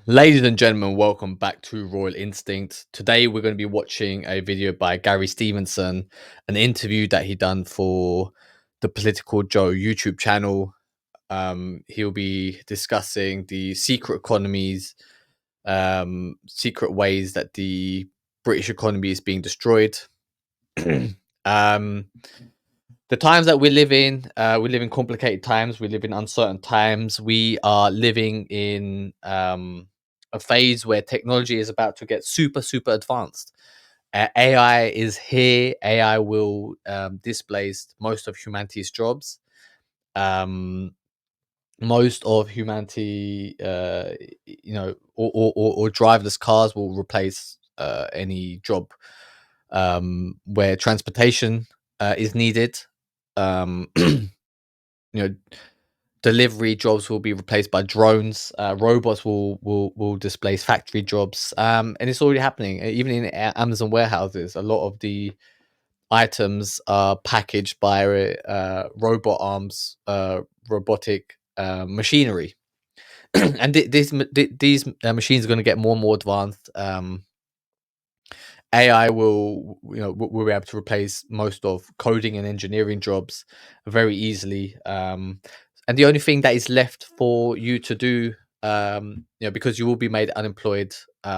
Ladies and gentlemen, welcome back to Royal Instinct. Today we're going to be watching a video by Gary Stevenson, an interview that he done for the Political Joe YouTube channel. He'll be discussing the secret economies, secret ways that the British economy is being destroyed. um, the times that we live in complicated times. We live in uncertain times. We are living in a phase where technology is about to get super advanced. AI is here. AI will displace most of humanity's jobs. Um, Most of humanity, or driverless cars will replace any job where transportation is needed. You know, delivery jobs will be replaced by drones. Robots will displace factory jobs, and it's already happening. Even in Amazon warehouses, a lot of the items are packaged by robot arms, robotic machinery, and these machines are going to get more and more advanced. AI will be able to replace most of coding and engineering jobs very easily. And the only thing that is left for you to do, because you will be made unemployed,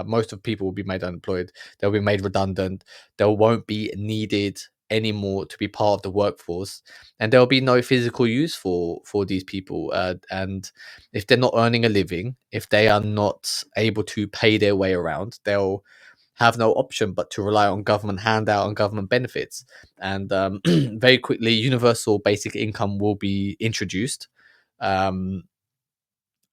most of people will be made unemployed. They'll be made redundant. They won't be needed anymore to be part of the workforce, and there'll be no physical use for these people. And if they're not earning a living, if they are not able to pay their way around, they'll have no option but to rely on government handout and government benefits. And very quickly, universal basic income will be introduced. Um,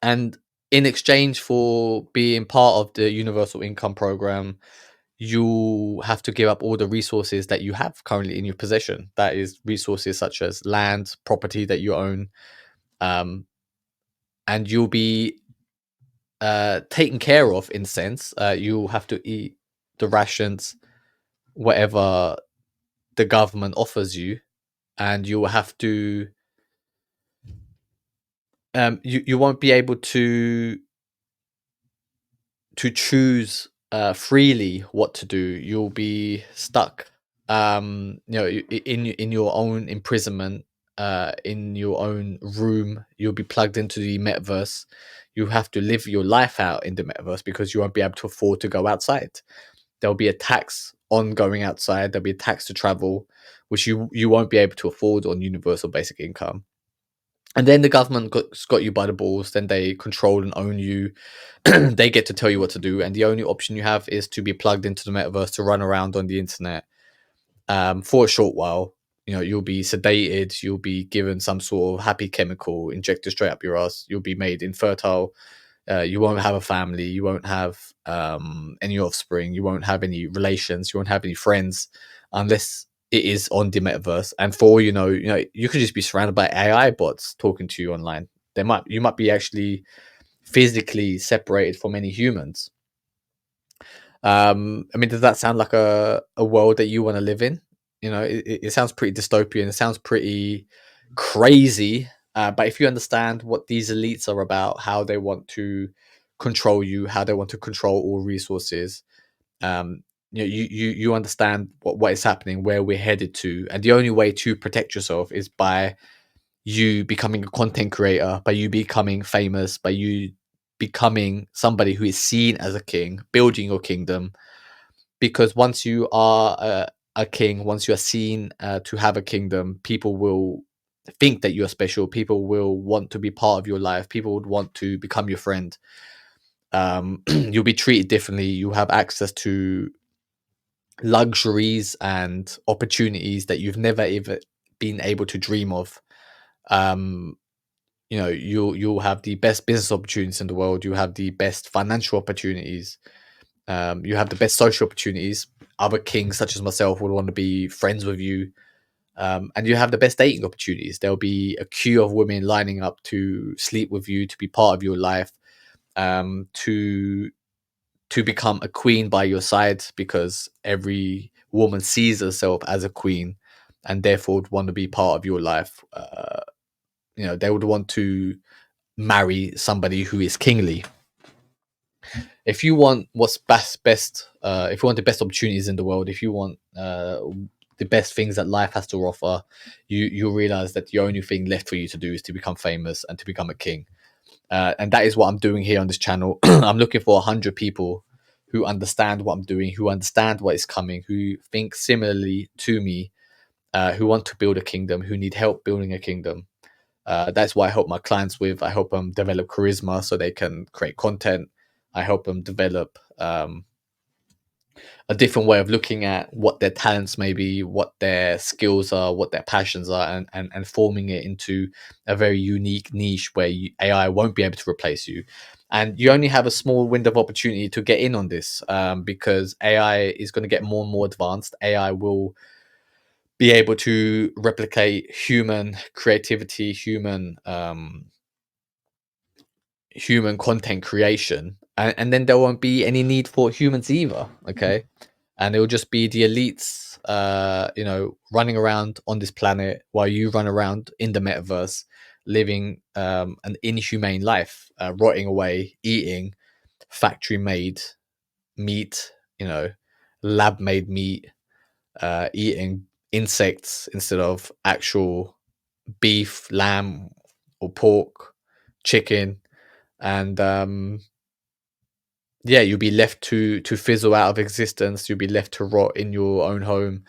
and in exchange for being part of the universal income program, you have to give up all the resources that you have currently in your possession. That is resources such as land, property that you own, um, and you'll be taken care of in a sense. You'll have to eat the rations, whatever the government offers you, and you will have to you won't be able to choose freely what to do. You'll be stuck, in your own imprisonment, in your own room. You'll be plugged into the metaverse. You have to live your life out in the metaverse because you won't be able to afford to go outside. There'll be a tax on going outside. There'll be a tax to travel, which you won't be able to afford on universal basic income. And then the government got you by the balls. Then they control and own you. They get to tell you what to do, and the only option you have is to be plugged into the metaverse to run around on the internet for a short while. You'll be sedated. You'll be given some sort of happy chemical injected straight up your ass. You'll be made infertile. You won't have a family. You won't have any offspring. You won't have any relations. You won't have any friends unless it is on the metaverse. And for all you could just be surrounded by AI bots talking to you online. You might be actually physically separated from any humans. I mean, does that sound like a world that you want to live in? It sounds pretty dystopian. It sounds pretty crazy. But if you understand what these elites are about, how they want to control you, how they want to control all resources, um, you understand what is happening, where we're headed to, and the only way to protect yourself is by you becoming a content creator, by you becoming famous, by you becoming somebody who is seen as a king, building your kingdom. Because once you are a king, once you are seen to have a kingdom, people will think that you're special. People will want to be part of your life. People would want to become your friend. You'll be treated differently. You have access to luxuries and opportunities that you've never ever been able to dream of. Um, you'll have the best business opportunities in the world. You have the best financial opportunities. You have the best social opportunities. Other kings such as myself would want to be friends with you. And you have the best dating opportunities. There'll be a queue of women lining up to sleep with you, to be part of your life, to become a queen by your side, because every woman sees herself as a queen and therefore would want to be part of your life. They would want to marry somebody who is kingly. if you want what's best, if you want the best opportunities in the world, if you want the best things that life has to offer, you'll realize that the only thing left for you to do is to become famous and to become a king. And that is what I'm doing here on this channel. I'm looking for 100 people who understand what I'm doing, who understand what is coming, who think similarly to me, who want to build a kingdom, who need help building a kingdom. That's what I help my clients with. I help them develop charisma so they can create content. I help them develop a different way of looking at what their talents may be, what their skills are, what their passions are, and forming it into a very unique niche where AI won't be able to replace you. And you only have a small window of opportunity to get in on this, because AI is going to get more and more advanced. AI will be able to replicate human creativity, human content creation, and then there won't be any need for humans either. Okay, and it will just be the elites, running around on this planet while you run around in the metaverse, living an inhumane life, rotting away, eating factory made meat, lab made meat, eating insects instead of actual beef, lamb, or pork, chicken, and yeah, you'll be left to fizzle out of existence. You'll be left to rot in your own home,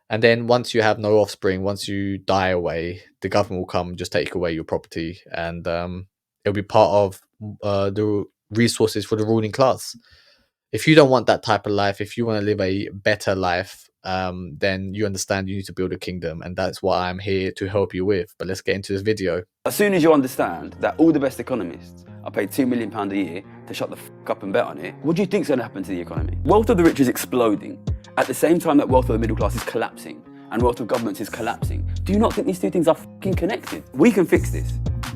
and then once you have no offspring, once you die away, the government will come and just take away your property, and it'll be part of the resources for the ruling class. If you don't want that type of life, if you want to live a better life, then you understand you need to build a kingdom, and that's what I'm here to help you with. But let's get into this video. As soon as you understand that all the best economists are paid £2 million a year to shut the f up and bet on it, what do you think's going to happen to the economy? Wealth of the rich is exploding at the same time that wealth of the middle class is collapsing and wealth of governments is collapsing. Do you not think these two things are f***ing connected? We can fix this.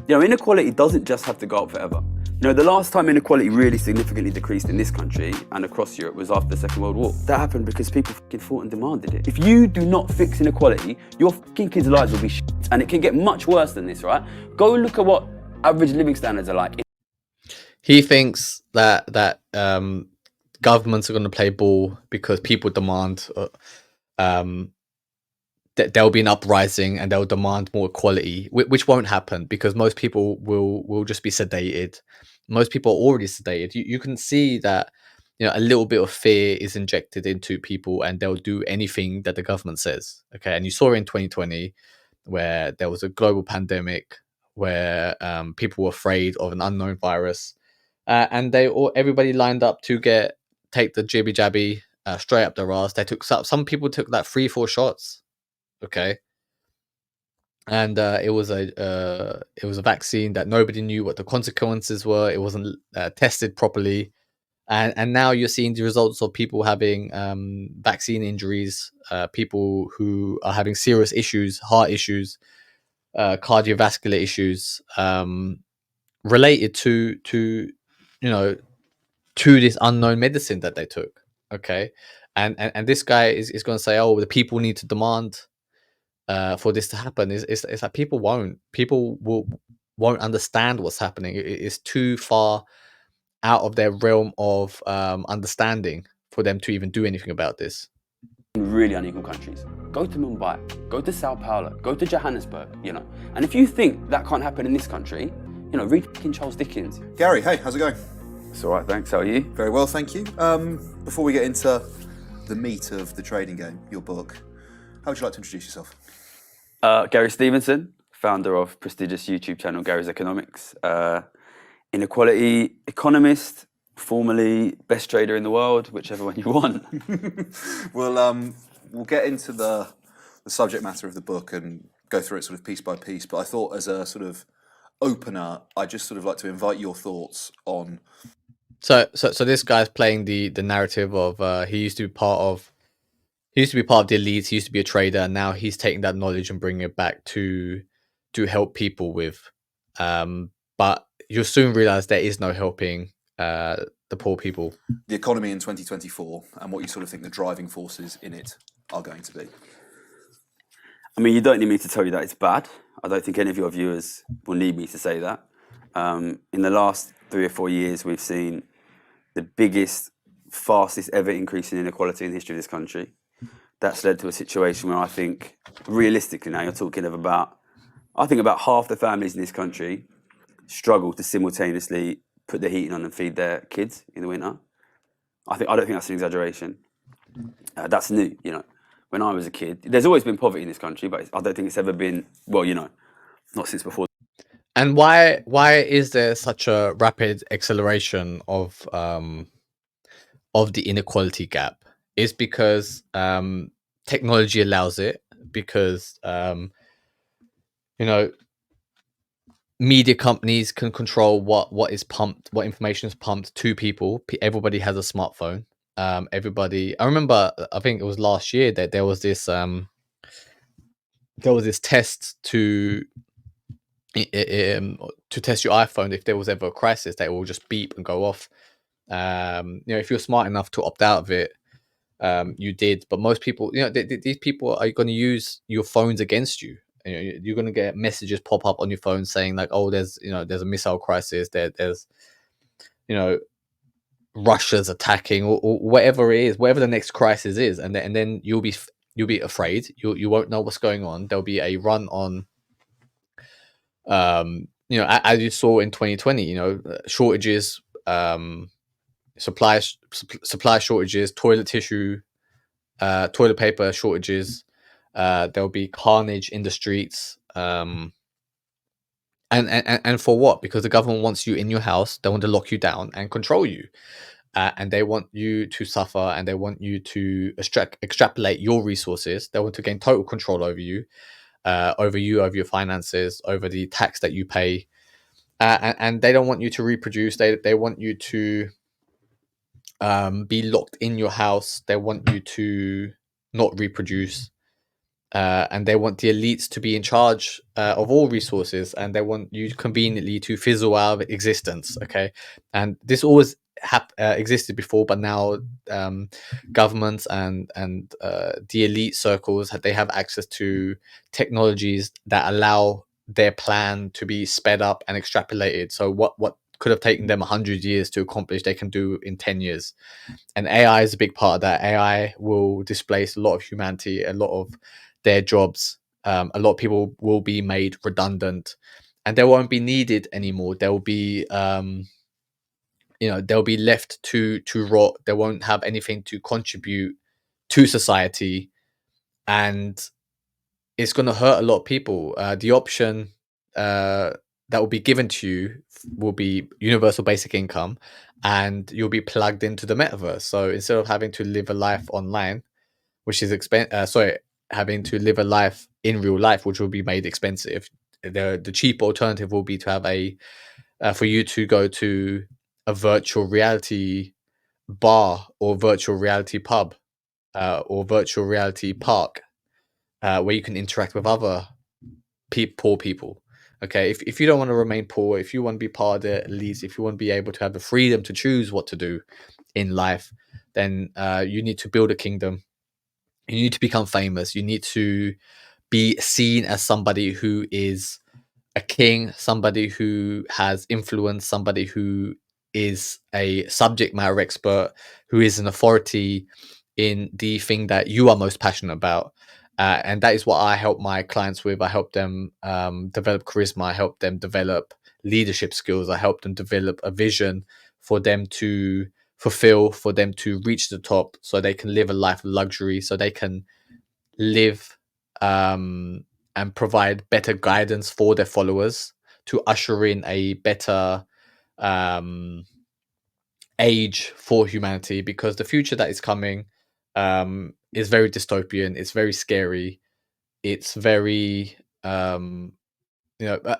Inequality doesn't just have to go up forever. The last time inequality really significantly decreased in this country and across Europe was after the Second World War. That happened because people f***ing fought and demanded it. If you do not fix inequality, your f***ing kids' lives will be shit. And it can get much worse than this, right? Go look at what average living standards are like. He thinks that governments are going to play ball because people demand that there'll be an uprising and they'll demand more equality, which won't happen because most people will just be sedated. Most people are already sedated. You can see that a little bit of fear is injected into people and they'll do anything that the government says. Okay, and you saw in 2020 where there was a global pandemic where people were afraid of an unknown virus, and everybody lined up to take the jibby jabby straight up their ass. They took some people took like 3-4 shots. Okay, and it was a vaccine that nobody knew what the consequences were. It wasn't tested properly, and now you're seeing the results of people having vaccine injuries, people who are having serious issues, heart issues, cardiovascular issues, related to this unknown medicine that they took. Okay, and this guy is going to say, oh, the people need to demand for this to happen. Is that people won't understand what's happening. It's too far out of their realm of understanding for them to even do anything about this. In really unequal countries. Go to Mumbai, go to Sao Paulo, go to Johannesburg, And if you think that can't happen in this country, read Charles Dickens. Gary, hey, how's it going? It's all right, thanks. How are you? Very well, thank you. Before we get into the meat of the trading game, your book, how would you like to introduce yourself? Gary Stevenson, founder of prestigious YouTube channel Gary's Economics. Inequality economist, formerly best trader in the world, whichever one you want. We'll get into the subject matter of the book and go through it sort of piece by piece. But I thought as a sort of opener, I'd just sort of like to invite your thoughts on. So this guy's playing the narrative of he used to be part of the elites. He used to be a trader, and now he's taking that knowledge and bringing it back to help people with. But you'll soon realize there is no helping the poor people. The economy in 2024 and what you sort of think the driving forces in it are going to be. I mean, you don't need me to tell you that it's bad. I don't think any of your viewers will need me to say that. In the last 3 or 4 years, we've seen the biggest, fastest ever increase in inequality in the history of this country. That's led to a situation where I think, realistically now, you're talking of about half the families in this country struggle to simultaneously put the heating on and feed their kids in the winter. I don't think that's an exaggeration. That's new, you know. When I was a kid, there's always been poverty in this country, but I don't think it's ever been, well, you know, not since before. And why is there such a rapid acceleration of the inequality gap? Is because technology allows it, because you know, media companies can control what is pumped, what information is pumped to people. Everybody has a smartphone. Everybody. I remember. I think it was last year that there was this test to test your iPhone if there was ever a crisis, that it will just beep and go off. You know, if you're smart enough to opt out of it, you did. But most people, you know, these people are going to use your phones against you. You know, you're going to get messages pop up on your phone saying like, "Oh, there's a missile crisis. There's you know Russia's attacking, or whatever it is, whatever the next crisis is," and then you'll be afraid. You won't know what's going on. There'll be a run on. You know, as you saw in 2020, you know, shortages, supply shortages, toilet tissue, toilet paper shortages. There'll be carnage in the streets. And for what? Because the government wants you in your house. They want to lock you down and control you. And they want you to suffer, and they want you to extrapolate your resources. They want to gain total control over you, over your finances, over the tax that you pay. And they don't want you to reproduce. They want you to be locked in your house. They want you to not reproduce. And they want the elites to be in charge of all resources, and they want you conveniently to fizzle out of existence. Okay, and this always existed before, but now governments and the elite circles, they have access to technologies that allow their plan to be sped up and extrapolated. So what could have taken them 100 years to accomplish, they can do in 10 years. And AI is a big part of that. AI will displace a lot of humanity, a lot of their jobs. A lot of people will be made redundant, and they won't be needed anymore. They'll be they'll be left to rot. They won't have anything to contribute to society, and it's going to hurt a lot of people. The option that will be given to you will be universal basic income, and you'll be plugged into the metaverse. So instead of having to live a life online, which is having to live a life in real life, which will be made expensive, the cheap alternative will be to have for you to go to a virtual reality bar, or virtual reality pub, or virtual reality park, where you can interact with other poor people. Okay, if you don't want to remain poor, if you want to be part of the elites, if you want to be able to have the freedom to choose what to do in life, then you need to build a kingdom. You need to become famous. You need to be seen as somebody who is a king, somebody who has influence, somebody who is a subject matter expert, who is an authority in the thing that you are most passionate about. And that is what I help my clients with. I help them develop charisma. I help them develop leadership skills. I help them develop a vision for them to fulfill, for them to reach the top, so they can live a life of luxury, so they can live and provide better guidance for their followers, to usher in a better age for humanity, because the future that is coming is very dystopian. It's very scary. It's very a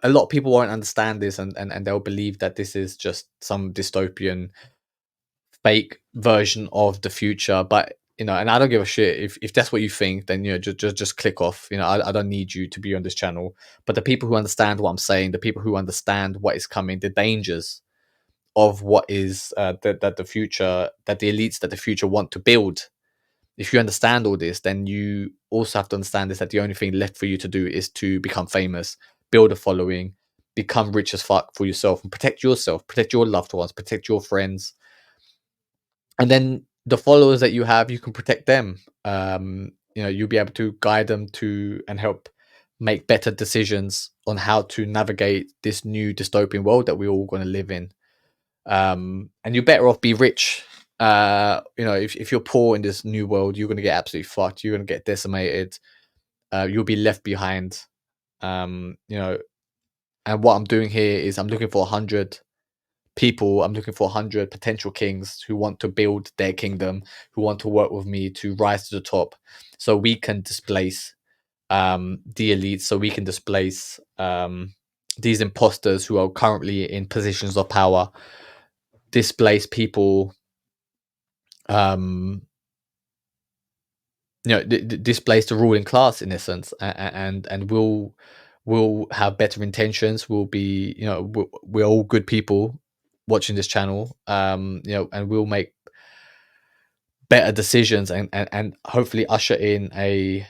lot of people won't understand this, and they'll believe that this is just some dystopian fake version of the future. But and I don't give a shit if that's what you think. Then just click off. I don't need you to be on this channel. But the people who understand what I'm saying, the people who understand what is coming, the dangers of what is that the future, that the elites, that the future want to build, if you understand all this, then you also have to understand this, that the only thing left for you to do is to become famous, build a following, become rich as fuck for yourself, and protect yourself, protect your loved ones, protect your friends, and then the followers that you have, you can protect them. You'll be able to guide them to and help make better decisions on how to navigate this new dystopian world that we're all going to live in. And you're better off be rich. If you're poor in this new world, you're going to get absolutely fucked. You're going to get decimated. You'll be left behind. And what I'm doing here is I'm looking for 100 people. I'm looking for 100 potential kings who want to build their kingdom, who want to work with me to rise to the top, so we can displace the elites, so we can displace these imposters who are currently in positions of power, displace people, um, displace the ruling class in essence, and we'll have better intentions. We'll be, we're all good people watching this channel, and we'll make better decisions, and hopefully usher in a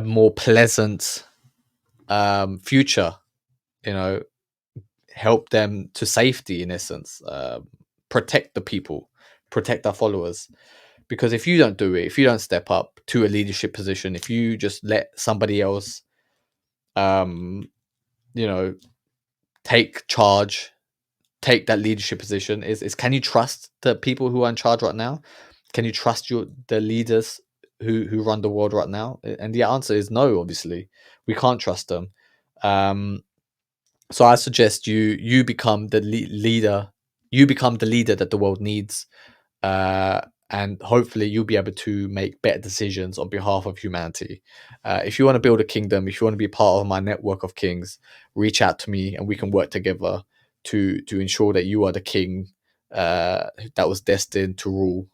more pleasant future, help them to safety in essence, protect the people, protect our followers. Because if you don't do it, if you don't step up to a leadership position, if you just let somebody else um take charge, take that leadership position, is can you trust the people who are in charge right now? Can you trust the leaders who run the world right now? And the answer is no. Obviously, we can't trust them. So I suggest you become the leader. You become the leader that the world needs, and hopefully you'll be able to make better decisions on behalf of humanity. If you want to build a kingdom, if you want to be part of my network of kings, reach out to me and we can work together to ensure that you are the king that was destined to rule.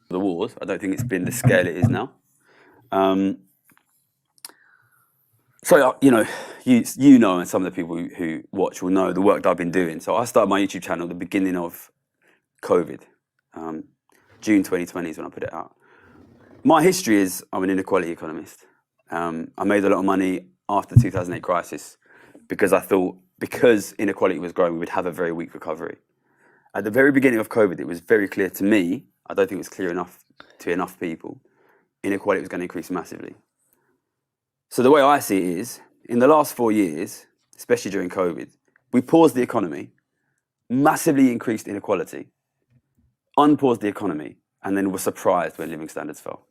The wars, I don't think it's been the scale it is now. So, you know, and some of the people who watch will know the work that I've been doing. So I started my YouTube channel at the beginning of COVID. June 2020 is when I put it out. My history is I'm an inequality economist. I made a lot of money after the 2008 crisis because I thought because inequality was growing, we would have a very weak recovery. At the very beginning of COVID, it was very clear to me, I don't think it was clear enough to enough people, inequality was going to increase massively. So the way I see it is, in the last 4 years, especially during COVID, we paused the economy, massively increased inequality, unpaused the economy, and then were surprised when living standards fell.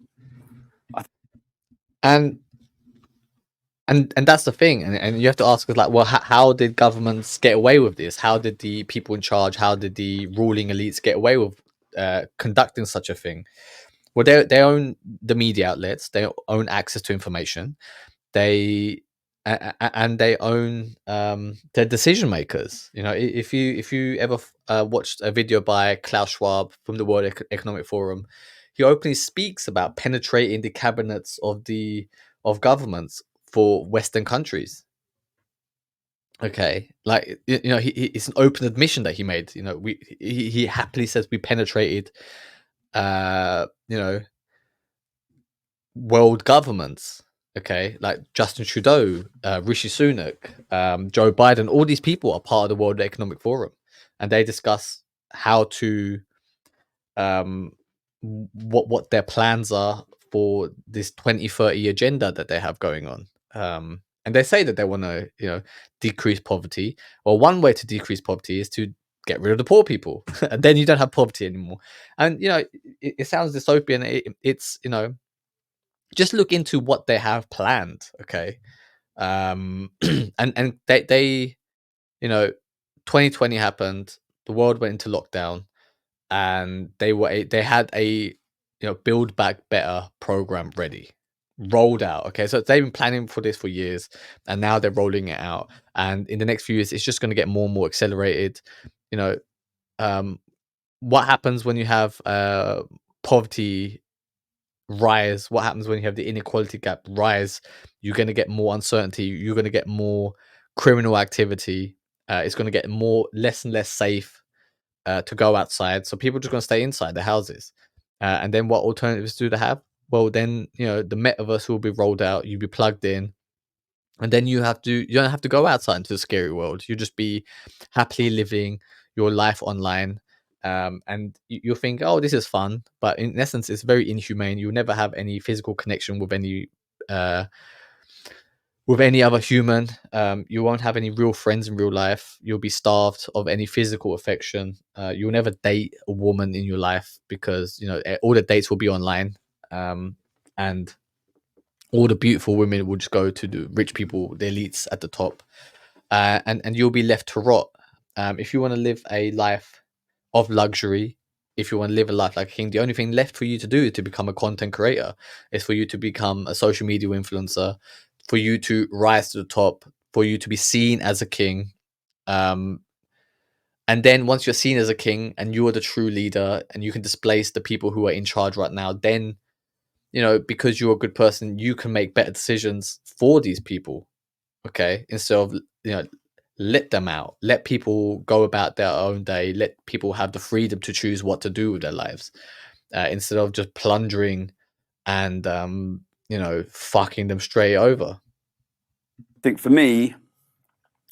And that's the thing, and you have to ask us, like, well, how did governments get away with this? How did the people in charge, how did the ruling elites get away with conducting such a thing? Well, they own the media outlets, they own access to information, and they own their decision makers. If you ever watched a video by Klaus Schwab from the World Economic Forum, he openly speaks about penetrating the cabinets of governments for Western countries. Okay, like it's an open admission that he made. He happily says we penetrated, uh, you know, world governments. Okay, like Justin Trudeau, Rishi Sunak, Joe Biden. All these people are part of the World Economic Forum, and they discuss how to what their plans are for this 2030 agenda that they have going on. And they say that they want to, decrease poverty. Well, one way to decrease poverty is to get rid of the poor people, and then you don't have poverty anymore. And it sounds dystopian. It's just look into what they have planned. Okay, and they 2020 happened. The world went into lockdown, and they had a build back better program ready, rolled out. Okay, so they've been planning for this for years, and now they're rolling it out, and in the next few years it's just going to get more and more accelerated. you know um what happens when you have poverty rise? What happens when you have the inequality gap rise? You're going to get more uncertainty, you're going to get more criminal activity, it's going to get less and less safe to go outside. So people are just going to stay inside their houses. And then what alternatives do they have? Well, then, the metaverse will be rolled out. You'll be plugged in. And then you don't have to go outside into the scary world. You just be happily living your life online. and you'll think, oh, this is fun, but in essence, it's very inhumane. You'll never have any physical connection with any other human. You won't have any real friends in real life. You'll be starved of any physical affection. You'll never date a woman in your life because all the dates will be online, and all the beautiful women will just go to the rich people, the elites at the top, and you'll be left to rot. If you want to live a life of luxury, if you want to live a life like a king, the only thing left for you to do is to become a content creator. Is for you to become a social media influencer, for you to rise to the top, for you to be seen as a king. Um, and then once you're seen as a king and you are the true leader and you can displace the people who are in charge right now, then because you're a good person, you can make better decisions for these people. Okay, instead of let them out, let people go about their own day, let people have the freedom to choose what to do with their lives, instead of just plundering and fucking them straight over. I think for me,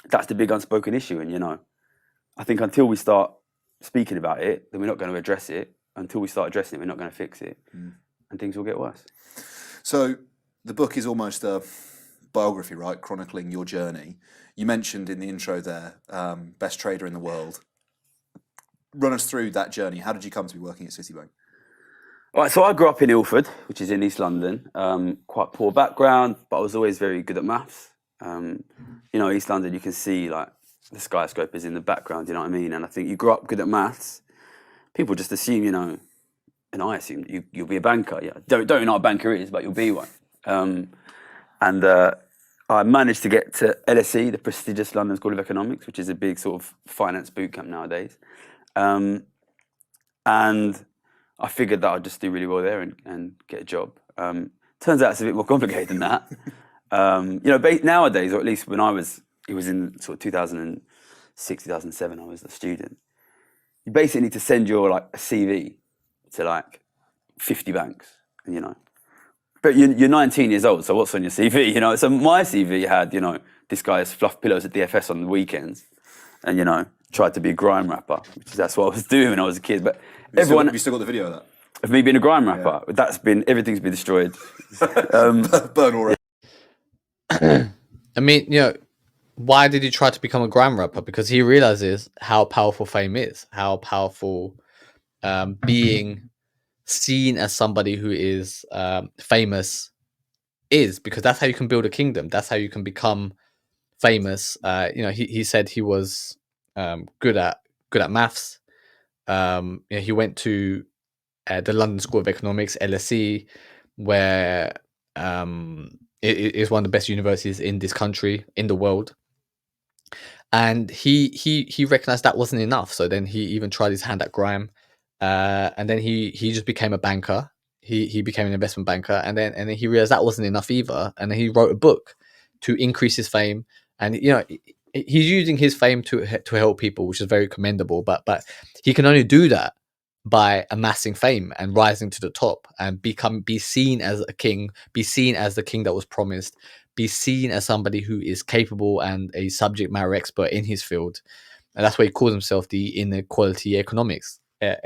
that's the big unspoken issue. And, I think until we start speaking about it, then we're not going to address it. Until we start addressing it, we're not going to fix it. And things will get worse. So the book is almost a biography, right? Chronicling your journey. You mentioned in the intro there, best trader in the world. Run us through that journey. How did you come to be working at Citibank? All right, so I grew up in Ilford, which is in East London. Quite poor background, but I was always very good at maths. East London, you can see like the skyscrapers in the background, you know what I mean? And I think you grew up good at maths, people just assume, and I assume you'll be a banker. Yeah, don't know what a banker is, but you'll be one. And I managed to get to LSE, the prestigious London School of Economics, which is a big sort of finance boot camp nowadays. And I figured that I'd just do really well there and get a job. Turns out it's a bit more complicated than that. Nowadays, or at least when it was in sort of 2006, 2007, I was a student. You basically need to send your a CV to 50 banks, But you're 19 years old, so what's on your CV? So my CV had, this guy's fluff pillows at DFS on the weekends, and tried to be a grime rapper, that's what I was doing when I was a kid. But Have you still got the video of that? Of me being a grime rapper, everything's been destroyed. Burn already. I mean, why did he try to become a grime rapper? Because he realizes how powerful fame is, how powerful being seen as somebody who is famous is, because that's how you can build a kingdom. That's how you can become famous. He said he was good at maths. He went to the London School of Economics, LSE, where it is one of the best universities in this country, in the world. And he recognized that wasn't enough. So then he even tried his hand at grime, and then he just became a banker. He became an investment banker, and then he realized that wasn't enough either. And then he wrote a book to increase his fame. And he's using his fame to help people, which is very commendable. But he can only do that by amassing fame and rising to the top and be seen as a king, be seen as the king that was promised, be seen as somebody who is capable and a subject matter expert in his field. And that's why he calls himself the inequality economist. And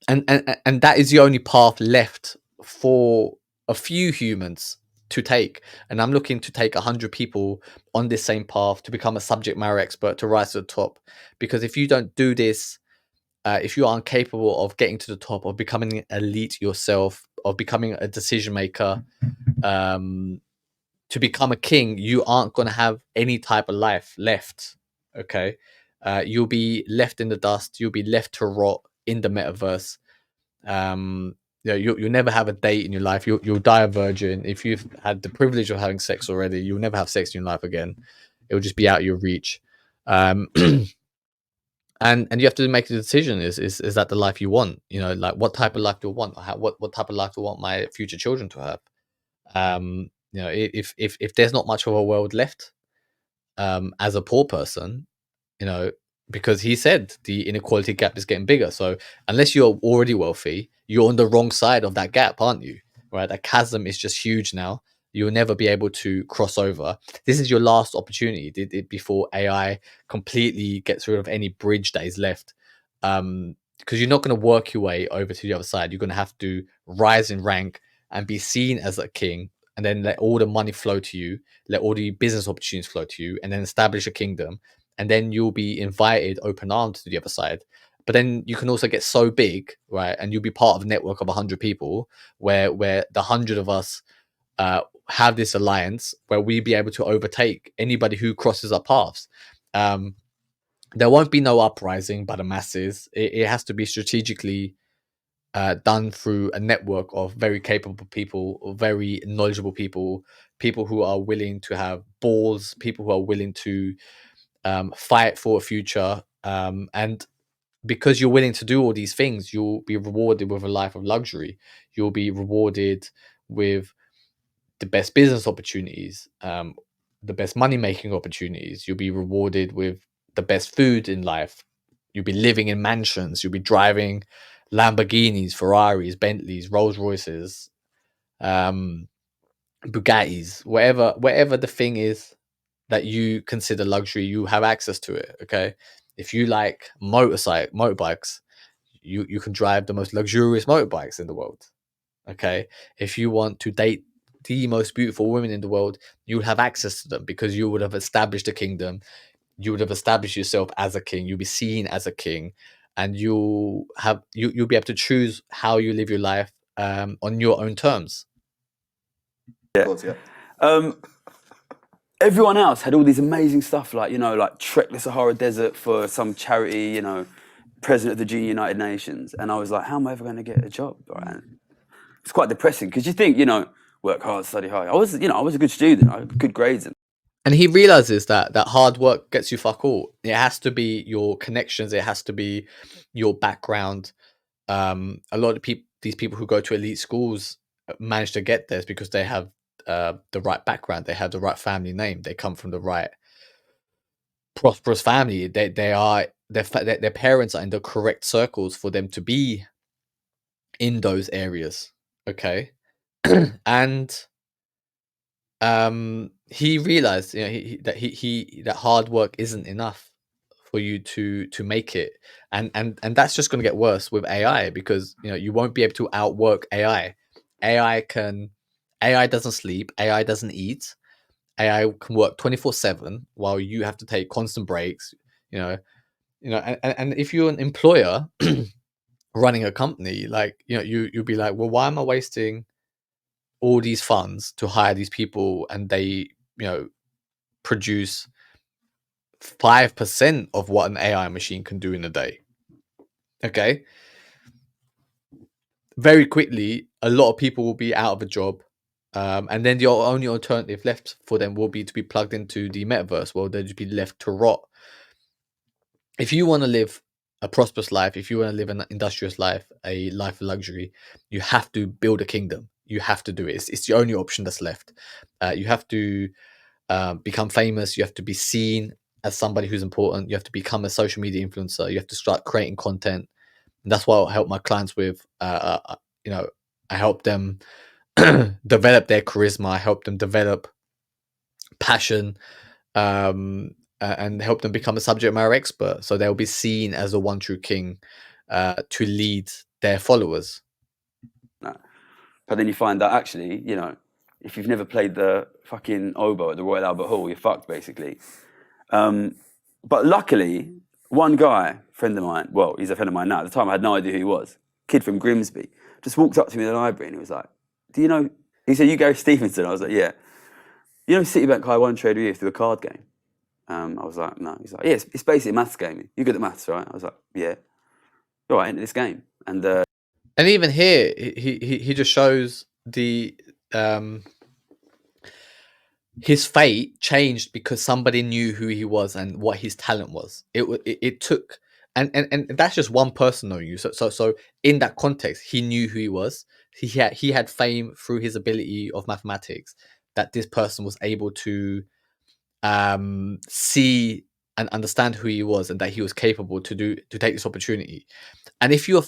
that is the only path left for a few humans to take. And I'm looking to take 100 people on this same path to become a subject matter expert, to rise to the top. Because if you don't do this, if you are incapable of getting to the top, of becoming an elite yourself, of becoming a decision maker, to become a king, you aren't going to have any type of life left. Okay, you'll be left in the dust. You'll be left to rot in the metaverse. You'll never have a date in your life. You'll die a virgin. If you've had the privilege of having sex already, you'll never have sex in your life again. It'll just be out of your reach. And you have to make a decision. Is that the life you want? What type of life do you want? What type of life do I want my future children to have? If there's not much of a world left, as a poor person, because he said the inequality gap is getting bigger. So unless you're already wealthy, you're on the wrong side of that gap, aren't you? Right? That chasm is just huge now. You'll never be able to cross over. This is your last opportunity before AI completely gets rid of any bridge that is left. Because you're not going to work your way over to the other side. You're going to have to rise in rank and be seen as a king, and then let all the money flow to you, let all the business opportunities flow to you, and then establish a kingdom. And then you'll be invited open armed to the other side. But then you can also get so big, right? And you'll be part of a network of 100 people where the 100 of us have this alliance where we be able to overtake anybody who crosses our paths. There won't be no uprising by the masses. It has to be strategically done through a network of very capable people, very knowledgeable people, people who are willing to have balls, people who are willing to fight for a future. And because you're willing to do all these things, you'll be rewarded with a life of luxury. You'll be rewarded with the best business opportunities, the best money making opportunities. You'll be rewarded with the best food in life. You'll be living in mansions. You'll be driving Lamborghinis, Ferraris, Bentleys, Rolls Royces, Bugattis, whatever the thing is that you consider luxury, you have access to it. Okay, if you like motorbikes, you can drive the most luxurious motorbikes in the world. Okay, if you want to date the most beautiful women in the world, you'll have access to them because you would have established a kingdom. You would have established yourself as a king. You'll be seen as a king, and you'll be able to choose how you live your life on your own terms. Of course, yeah. Everyone else had all these amazing stuff, like, like trek the Sahara Desert for some charity, president of the Junior United Nations. And I was like, how am I ever going to get a job? Right? It's quite depressing because you think, work hard, study hard. I was a good student. I had good grades. And he realizes that hard work gets you fuck all. It has to be your connections. It has to be your background. A lot of these people who go to elite schools manage to get there because they have the right background. They have the right family name. They come from the right prosperous family. Their parents are in the correct circles for them to be in those areas. Okay, and he realized, that hard work isn't enough for you to make it, and that's just going to get worse with AI because you won't be able to outwork AI. AI doesn't sleep, AI doesn't eat, AI can work 24/7 while you have to take constant breaks. And if you're an employer running a company, like you'll be like, well, why am I wasting all these funds to hire these people and they produce 5% of what an AI machine can do in a day? Okay, very quickly a lot of people will be out of a job, and then the only alternative left for them will be to be plugged into the metaverse. Well, they'll just be left to rot. If you want to live a prosperous life, if you want to live an industrious life, a life of luxury, you have to build a kingdom. You have to do it. It's the only option that's left. You have to become famous. You have to be seen as somebody who's important. You have to become a social media influencer. You have to start creating content. And that's what I help my clients with. I help them develop their charisma. I help them develop passion, and help them become a subject matter expert. So they'll be seen as a one true king to lead their followers. No. But then you find that actually, if you've never played the fucking oboe at the Royal Albert Hall, you're fucked basically. But luckily, one guy, friend of mine, well, he's a friend of mine now. At the time, I had no idea who he was. Kid from Grimsby, just walked up to me in the library and he was like, "Do you know?" He said, "You Gary Stevenson?" I was like, "Yeah." "You know Citibank High One Trader You through a card game?" I was like, "No." He's like, "Yeah, it's basically a maths game. You're good at maths, right?" I was like, "Yeah." "All right, enter this game." And even here, he just shows the his fate changed because somebody knew who he was and what his talent was. It took, and that's just one person knowing you. So in that context, he knew who he was. He had fame through his ability of mathematics. That this person was able to see and understand who he was and that he was capable to take this opportunity. And if you're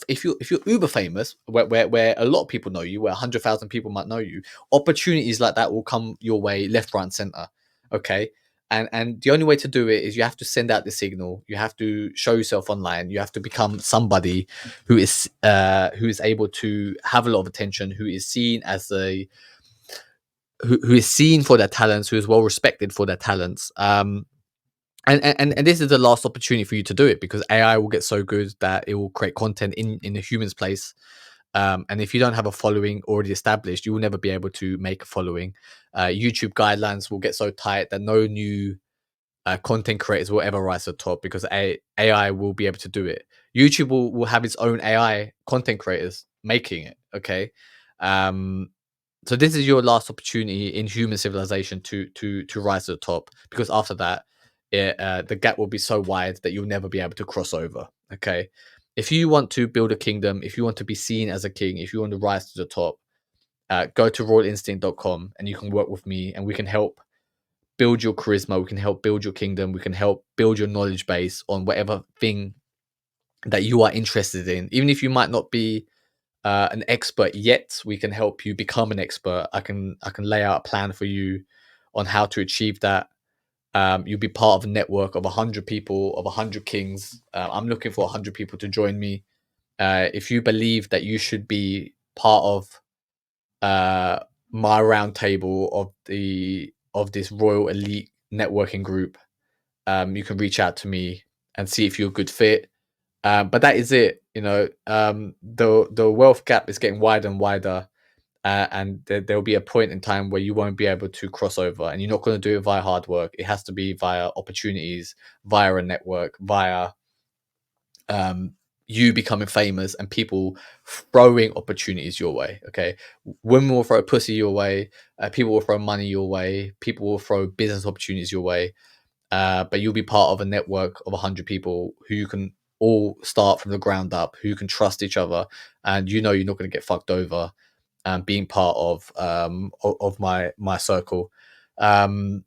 uber famous, where a lot of people know you, where 100,000 people might know you, opportunities like that will come your way left, right, and center. Okay. And the only way to do it is you have to send out the signal. You have to show yourself online. You have to become somebody who is able to have a lot of attention, who is seen as who is seen for their talents, who is well respected for their talents. And this is the last opportunity for you to do it, because AI will get so good that it will create content in a human's place. And if you don't have a following already established, you will never be able to make a following. YouTube guidelines will get so tight that no new content creators will ever rise to the top, because AI will be able to do it. YouTube will have its own AI content creators making it. Okay. So this is your last opportunity in human civilization to rise to the top, because after that, the gap will be so wide that you'll never be able to cross over. Okay. If you want to build a kingdom, if you want to be seen as a king, if you want to rise to the top, go to royalinstinct.com and you can work with me, and we can help build your charisma. We can help build your kingdom. We can help build your knowledge base on whatever thing that you are interested in. Even if you might not be an expert yet, we can help you become an expert. I can lay out a plan for you on how to achieve that. You'll be part of a network of 100 people, of 100 kings. I'm looking for 100 people to join me. If you believe that you should be part of my round table of this royal elite networking group, you can reach out to me and see if you're a good fit. But that is it. The wealth gap is getting wider and wider, and there'll be a point in time where you won't be able to cross over, and you're not going to do it via hard work. It has to be via opportunities, via a network, via you becoming famous and people throwing opportunities your way. Okay, women will throw pussy your way, people will throw money your way, people will throw business opportunities your way, but you'll be part of a network of 100 people who you can all start from the ground up, who can trust each other, and you're not going to get fucked over, being part of my circle. If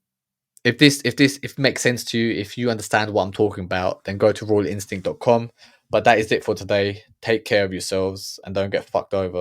it makes sense to you, if you understand what I'm talking about, then go to royalinstinct.com. But that is it for today. Take care of yourselves and don't get fucked over.